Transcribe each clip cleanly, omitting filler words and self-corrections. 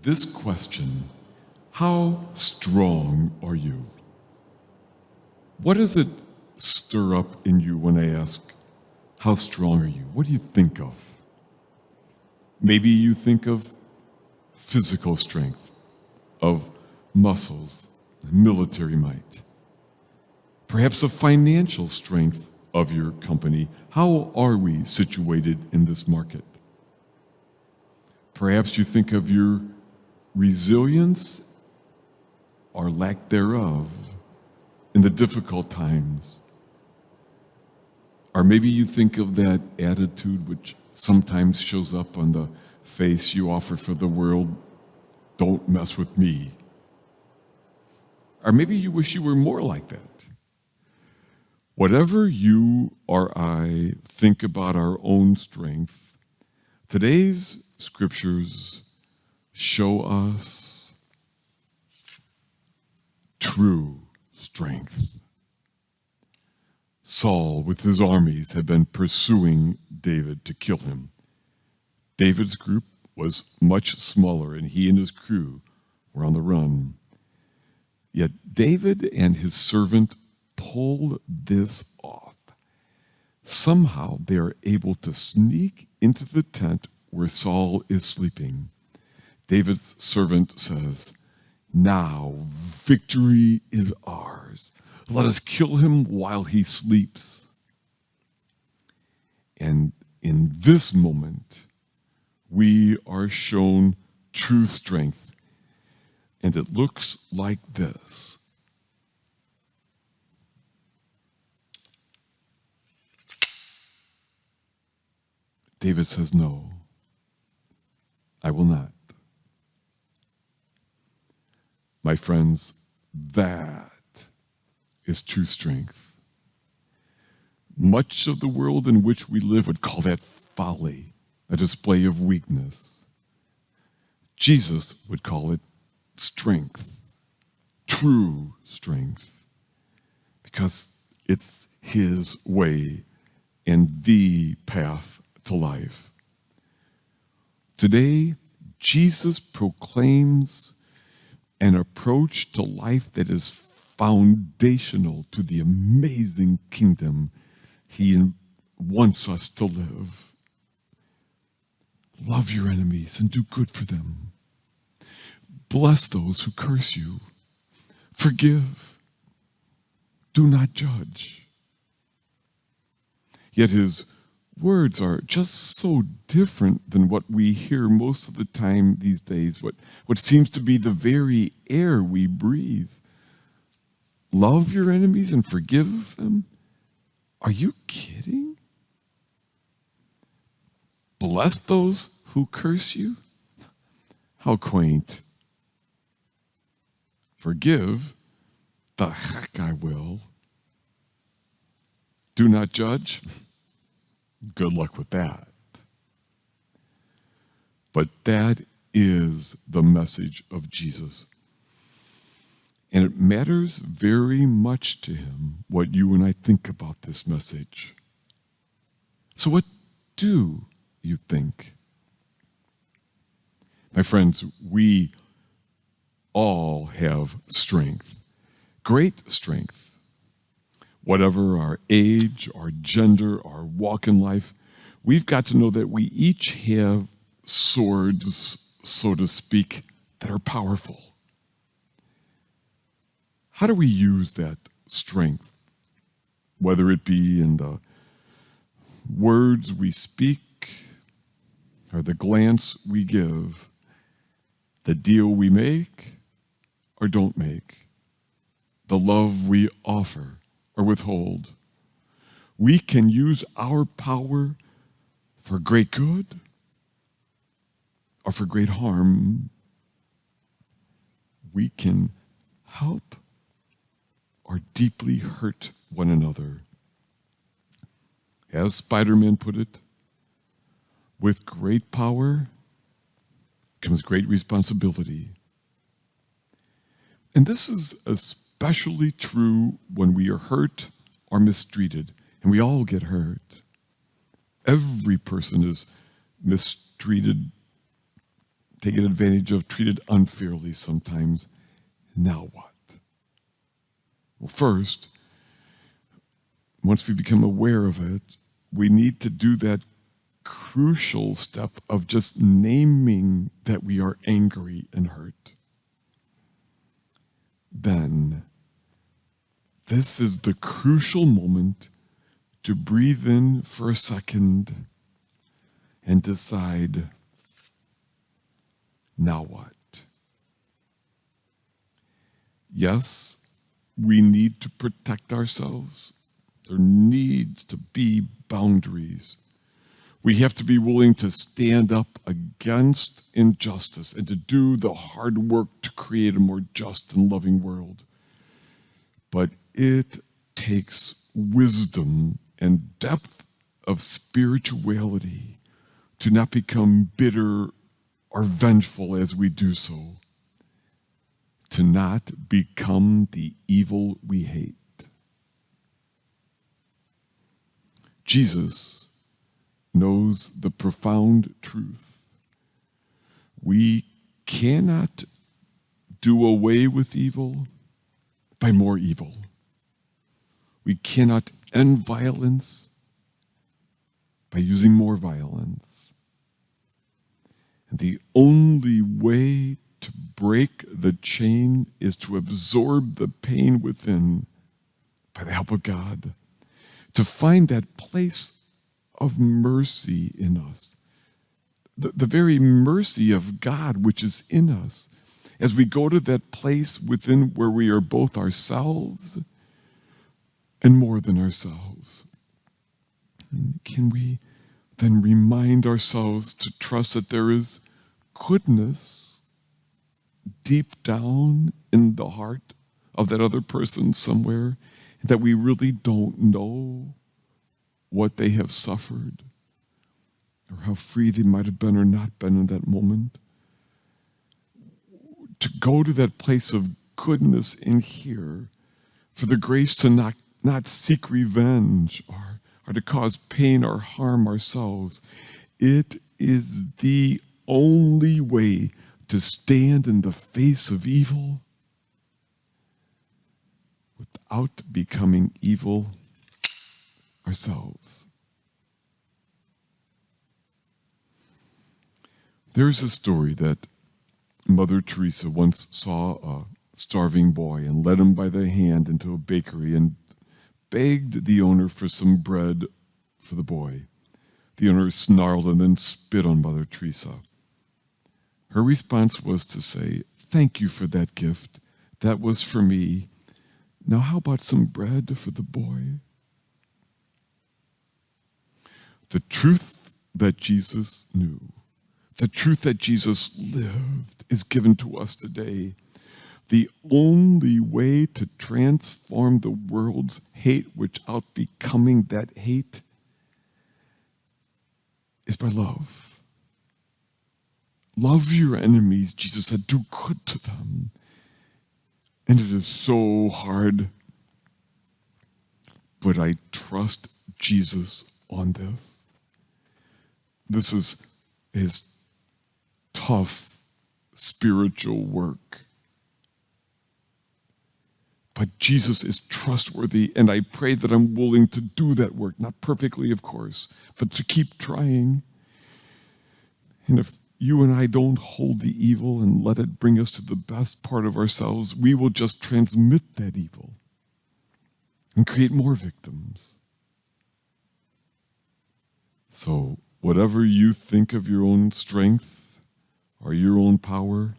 this question, how strong are you? What does it stir up in you when I ask, how strong are you? What do you think of? Maybe you think of physical strength, of muscles, military might. Perhaps of financial strength of your company. How are we situated in this market? Perhaps you think of your resilience or lack thereof in the difficult times. Or maybe you think of that attitude which sometimes shows up on the face you offer for the world, don't mess with me. Or maybe you wish you were more like that. Whatever you or I think about our own strength, today's scriptures show us true strength. Saul, with his armies, had been pursuing David to kill him. David's group was much smaller, and he and his crew were on the run. Yet David and his servant pulled this off. Somehow they are able to sneak into the tent where Saul is sleeping. David's servant says, "Now victory is ours. Let us kill him while he sleeps." And in this moment, we are shown true strength. And it looks like this. David says, "No, I will not." My friends, that is true strength. Much of the world in which we live would call that folly, a display of weakness. Jesus would call it strength, true strength, because it's his way and the path to life. Today, Jesus proclaims an approach to life that is foundational to the amazing kingdom he wants us to live. Love your enemies and do good for them. Bless those who curse you. Forgive. Do not judge. Yet his words are just so different than what we hear most of the time these days, what seems to be the very air we breathe. Love your enemies and forgive them? Are you kidding? Bless those who curse you? How quaint. Forgive? The heck I will. Do not judge? Good luck with that. But that is the message of Jesus. And it matters very much to him what you and I think about this message. So what do you think? My friends, we all have strength, great strength. Whatever our age, our gender, our walk in life, we've got to know that we each have swords, so to speak, that are powerful. How do we use that strength? Whether it be in the words we speak, or the glance we give, the deal we make or don't make, the love we offer or withhold. We can use our power for great good or for great harm. We can help or deeply hurt one another. As Spider-Man put it, with great power comes great responsibility. And this is especially true when we are hurt or mistreated, and we all get hurt. Every person is mistreated taken advantage of, treated unfairly sometimes. Now what? Well, first, once we become aware of it, we need to do that crucial step of just naming that we are angry and hurt. Then, this is the crucial moment to breathe in for a second and decide, now what? Yes, we need to protect ourselves. There needs to be boundaries. We have to be willing to stand up against injustice and to do the hard work to create a more just and loving world. But it takes wisdom and depth of spirituality to not become bitter or vengeful as we do so, to not become the evil we hate. Jesus knows the profound truth. We cannot do away with evil by more evil. We cannot end violence by using more violence. And the only way to break the chain is to absorb the pain within by the help of God, to find that place of mercy in us, the very mercy of God which is in us, as we go to that place within where we are both ourselves and more than ourselves. Can we then remind ourselves to trust that there is goodness deep down in the heart of that other person somewhere, that we really don't know what they have suffered or how free they might have been or not been in that moment? To go to that place of goodness in here, for the grace to not seek revenge or to cause pain or harm ourselves. It is the only way to stand in the face of evil without becoming evil ourselves. There's a story that Mother Teresa once saw a starving boy and led him by the hand into a bakery and begged the owner for some bread for the boy. The owner snarled and then spit on Mother Teresa. Her response was to say, "Thank you for that gift. That was for me. Now how about some bread for the boy?" The truth that Jesus knew, the truth that Jesus lived, is given to us today. The only way to transform the world's hate without becoming that hate is by love. Love your enemies, Jesus said. Do good to them. And it is so hard, but I trust Jesus on this. This is his tough spiritual work. But Jesus is trustworthy, and I pray that I'm willing to do that work, not perfectly, of course, but to keep trying. And if you and I don't hold the evil and let it bring us to the best part of ourselves, we will just transmit that evil and create more victims. So, whatever you think of your own strength or your own power,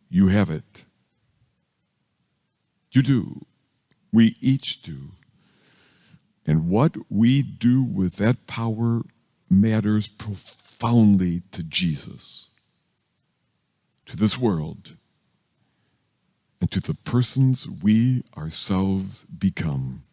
you have it. You do. We each do. And what we do with that power matters profoundly to Jesus, to this world, and to the persons we ourselves become.